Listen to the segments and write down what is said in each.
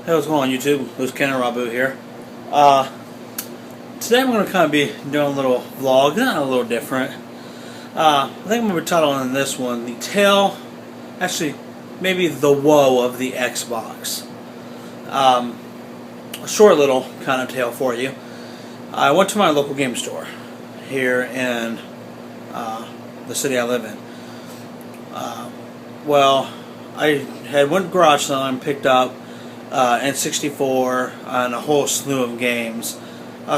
Hey, what's going on YouTube? LooseCannonRobu here. Today I'm going to kind of be doing a little vlog, not a little different. I think I'm going to be titling this one, the tale, actually, maybe the woe of the Xbox. A short little kind of tale for you. I went to my local game store here in the city I live in. Well, I had went garage sale and picked up N64 and a whole slew of games.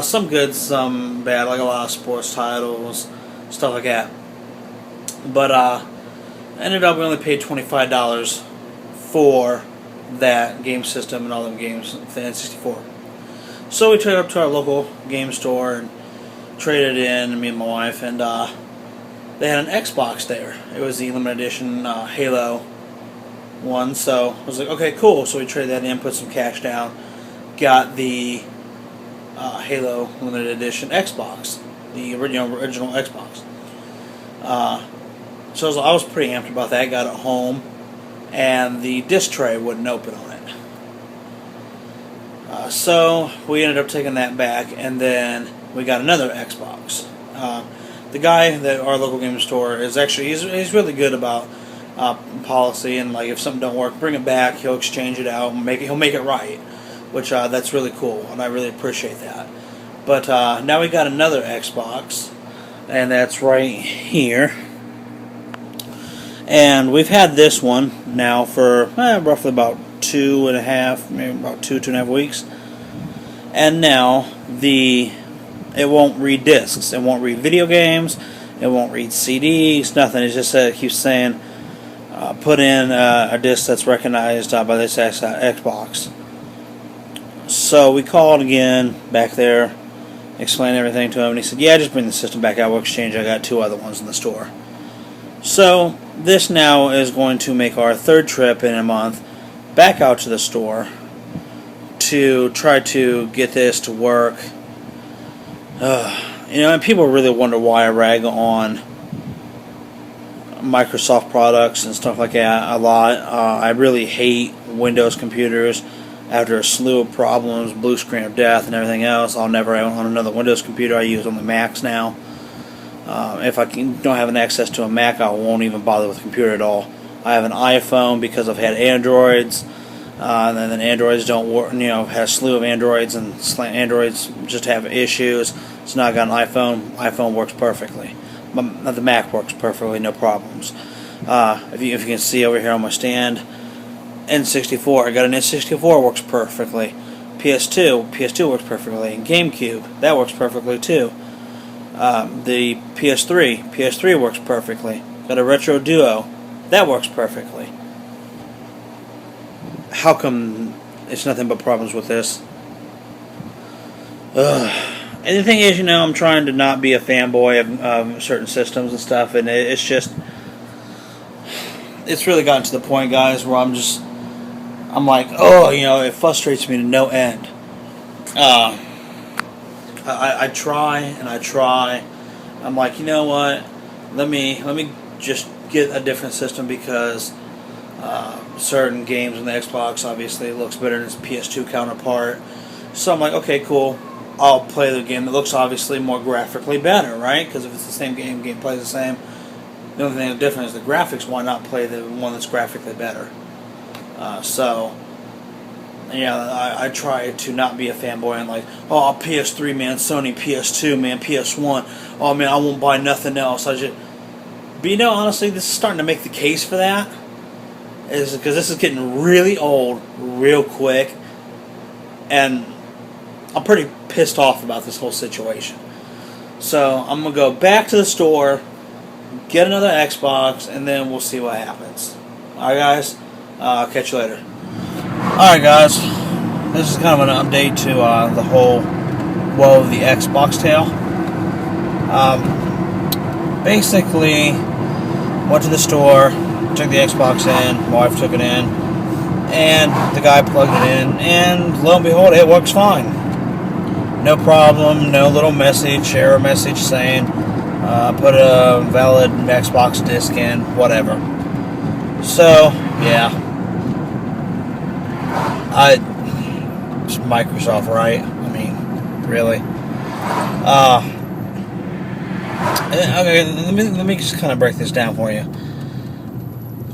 Some good, some bad, like a lot of sports titles, stuff like that. But ended up we only paid $25 for that game system and all them games for the N64. So we took it up to our local game store and traded in, me and my wife, and they had an Xbox there. It was the limited edition Halo one, so I was like, okay, cool. So we traded that in, put some cash down, got the Halo limited edition Xbox, the original Xbox. So I was pretty amped about that. Got it home, and the disc tray wouldn't open on it. So we ended up taking that back, and then we got another Xbox. The guy at our local game store is actually he's really good about policy, and like if something don't work, bring it back. He'll exchange it out and he'll make it right, which that's really cool, and I really appreciate that. But now we got another Xbox, and that's right here. And we've had this one now for roughly about 2.5, maybe about 2.5 weeks. And now it won't read discs. It won't read video games. It won't read CDs. Nothing. It just keeps saying, put in a disc that's recognized by this Xbox. So we called again back there, explained everything to him, and he said, yeah, just bring the system back out. We'll exchange. I got 2 other ones in the store. So this now is going to make our 3rd trip in a month back out to the store to try to get this to work. And people really wonder why I rag on Microsoft products and stuff like that a lot. I really hate Windows computers. After a slew of problems, blue screen of death and everything else, I'll never own another Windows computer. I use on the Macs now. If I don't have an access to a Mac, I won't even bother with the computer at all. I have an iPhone because I've had Androids, and then Androids don't work. Had a slew of Androids, and Androids just have issues. So now I got an iPhone. iPhone works perfectly. The Mac works perfectly, no problems. If you can see over here on my stand, N64. I got an N64, works perfectly. PS2 works perfectly. And GameCube, that works perfectly too. The PS3 works perfectly. Got a Retro Duo, that works perfectly. How come it's nothing but problems with this? And the thing is, I'm trying to not be a fanboy of certain systems and stuff, and it's really gotten to the point, guys, where I'm like, it frustrates me to no end. I try and I try. I'm like, you know what? Let me just get a different system because certain games on the Xbox obviously looks better than its PS2 counterpart. So I'm like, okay, cool. I'll play the game that looks obviously more graphically better, right? Because if it's the same game plays the same. The only thing that's different is the graphics. Why not play the one that's graphically better? I try to not be a fanboy and like, oh, PS3, man, Sony, PS2, man, PS1. Oh, man, I won't buy nothing else. But honestly, this is starting to make the case for that. Is because this is getting really old real quick. And I'm pretty pissed off about this whole situation. So I'm going to go back to the store, get another Xbox, and then we'll see what happens. Alright, guys? I'll catch you later. Alright, guys. This is kind of an update to the whole woe of the Xbox tale. Basically, went to the store, took the Xbox in, my wife took it in, and the guy plugged it in, and lo and behold, it works fine. No problem, no little error message saying put a valid Xbox disc in, whatever. So, yeah. It's Microsoft, right? I mean, really. Okay, let me just kind of break this down for you.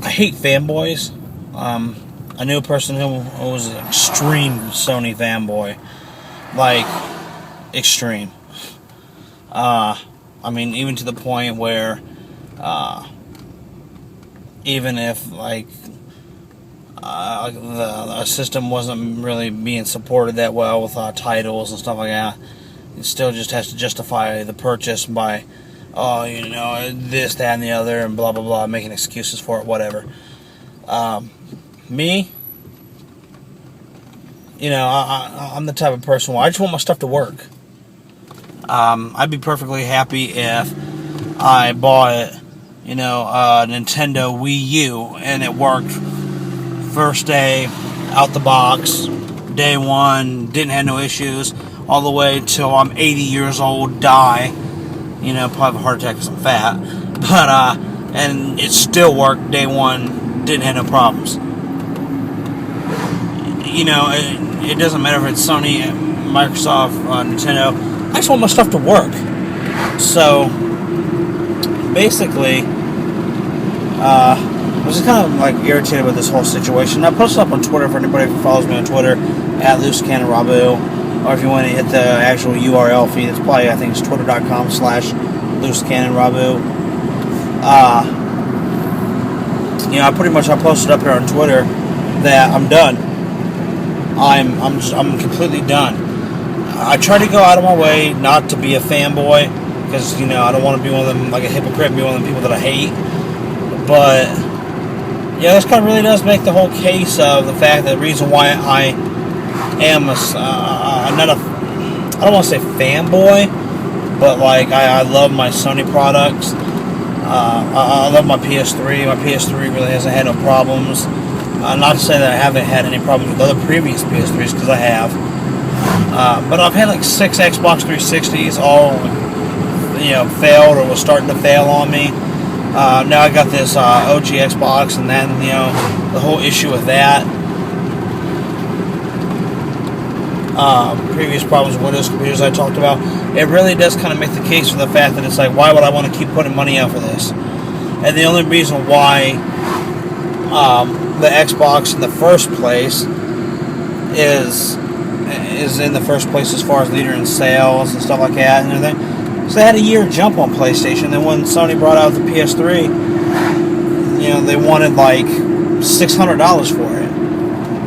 I hate fanboys. I knew a person who was an extreme Sony fanboy, like extreme. I mean, even to the point where, even if like the system wasn't really being supported that well with titles and stuff like that, it still just has to justify the purchase by, oh, you know, this, that, and the other, and blah blah blah, making excuses for it, whatever. Me, you know, I'm the type of person where I just want my stuff to work. I'd be perfectly happy if I bought, you know, a Nintendo Wii U and it worked first day out the box, day one, didn't have no issues, all the way till I'm 80 years old, die, you know, probably have a heart attack because I'm fat, but, and it still worked day one, didn't have no problems. You know, it doesn't matter if it's Sony, Microsoft, Nintendo. I just want my stuff to work. So, basically, I was just kind of like irritated with this whole situation. I posted up on Twitter for anybody who follows me on Twitter, at LooseCannonRobu, or if you want to hit the actual URL feed, it's probably, I think it's twitter.com/LooseCannonRobu. You know, I posted up here on Twitter that I'm done. I'm completely done. I try to go out of my way not to be a fanboy, because, you know, I don't want to be one of them, like a hypocrite, be one of them people that I hate. But yeah, this kind of really does make the whole case of the fact that the reason why I am not a, I don't want to say fanboy, but like I love my Sony products. I love my PS3. My PS3 really hasn't had no problems. Not to say that I haven't had any problems with other previous PS3s, because I have. But I've had like 6 Xbox 360s, all, you know, failed or was starting to fail on me. Now I got this OG Xbox, and then, you know, the whole issue with that. Previous problems with Windows computers I talked about. It really does kind of make the case for the fact that it's like, why would I want to keep putting money out for this? And the only reason why the Xbox in the first place is in the first place as far as leader in sales and stuff like that and everything. So they had a year jump on PlayStation. Then when Sony brought out the PS3, you know, they wanted like $600 for it.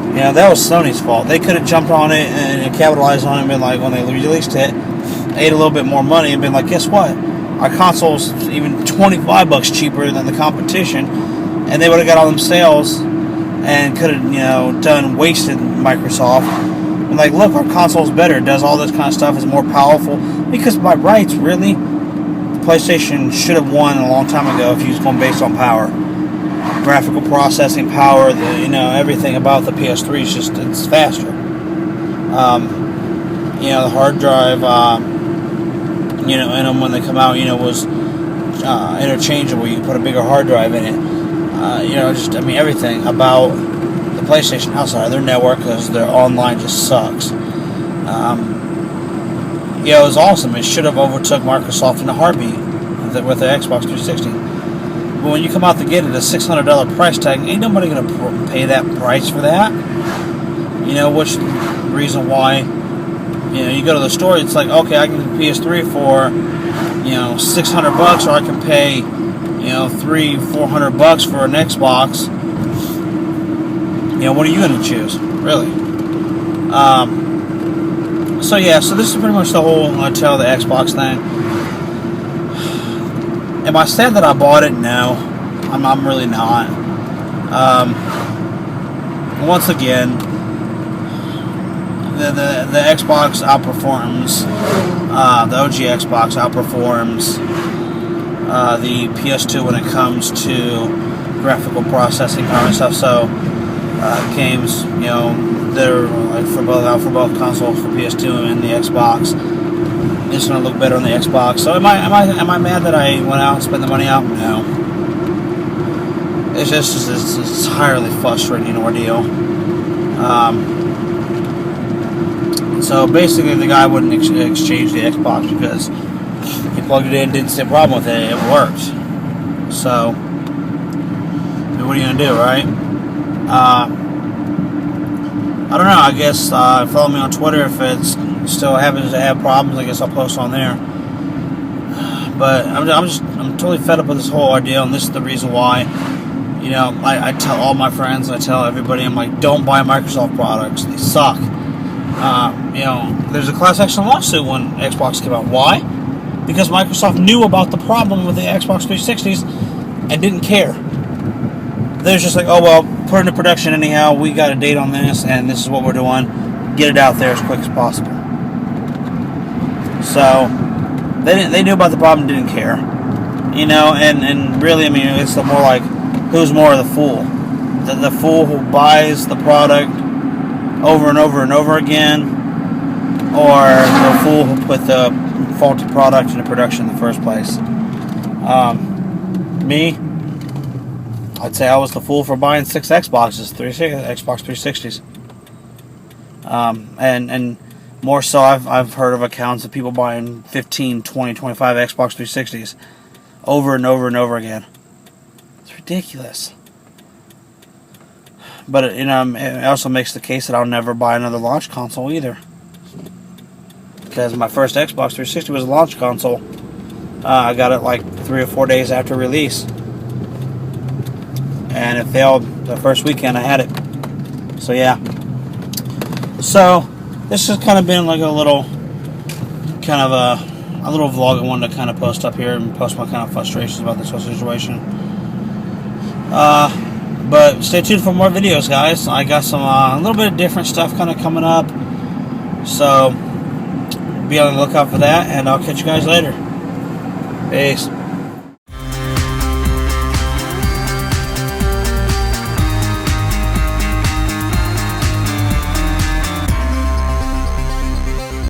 You know, that was Sony's fault. They could have jumped on it and capitalized on it and been like, when they released it, ate a little bit more money and been like, guess what? Our console's even $25 cheaper than the competition, and they would have got all them sales and could have, you know, wasted Microsoft. And like, look, our console's better, it does all this kind of stuff, it's more powerful. Because by rights, really, the PlayStation should have won a long time ago if you was going based on power. Graphical processing power, you know, everything about the PS3 is just, it's faster. You know, the hard drive, you know, in them when they come out, you know, was interchangeable. You can put a bigger hard drive in it. You know, just, I mean, everything about the PlayStation outside of their network, because their online just sucks. Yeah, it was awesome. It should have overtook Microsoft in a heartbeat with the Xbox 360. But when you come out to get it, a $600 price tag, ain't nobody going to pay that price for that. You know, which reason why, you know, you go to the store, it's like, okay, I can get the PS3 for, you know, $600, or I can pay, you know, $300-400 for an Xbox. You know, what are you going to choose, really? So yeah, so this is pretty much the whole tale of the Xbox thing. Am I sad that I bought it? No, I'm really not. Once again, the Xbox outperforms, the OG Xbox outperforms the PS2 when it comes to graphical processing power and stuff. So games, you know, they're like for both consoles, for PS2 and the Xbox. It's gonna look better on the Xbox. So am I mad that I went out and spent the money out? No. It's just it's entirely frustrating ordeal. So basically, the guy wouldn't exchange the Xbox because he plugged it in, didn't see a problem with it, it worked. So, what are you gonna do, right? I don't know. I guess follow me on Twitter if it still happens to have problems. I guess I'll post on there. But I'm totally fed up with this whole ordeal, and this is the reason why. You know, I tell all my friends, I tell everybody, I'm like, don't buy Microsoft products. They suck. You know, there's a class action lawsuit when Xbox came out. Why? Because Microsoft knew about the problem with the Xbox 360s and didn't care. They're just like, oh, well, put it into production anyhow. We got a date on this, and this is what we're doing. Get it out there as quick as possible. So, they knew about the problem, didn't care. You know, and really, I mean, it's more like, who's more of the fool? The fool who buys the product over and over and over again, or the fool who put the faulty product into production in the first place? Me, I'd say I was the fool for buying 6 Xbox 360s. And more so, I've heard of accounts of people buying 15, 20, 25 Xbox 360s over and over and over again. It's ridiculous. But you know, it also makes the case that I'll never buy another launch console either, because my first Xbox 360 was a launch console. I got it like 3 or 4 days after release, and it failed the first weekend I had it. So yeah. So this has kind of been like a little vlog I wanted to kind of post up here and post my kind of frustrations about this whole situation. But stay tuned for more videos, guys. I got some a little bit of different stuff kind of coming up, so be on the lookout for that, and I'll catch you guys later. Peace.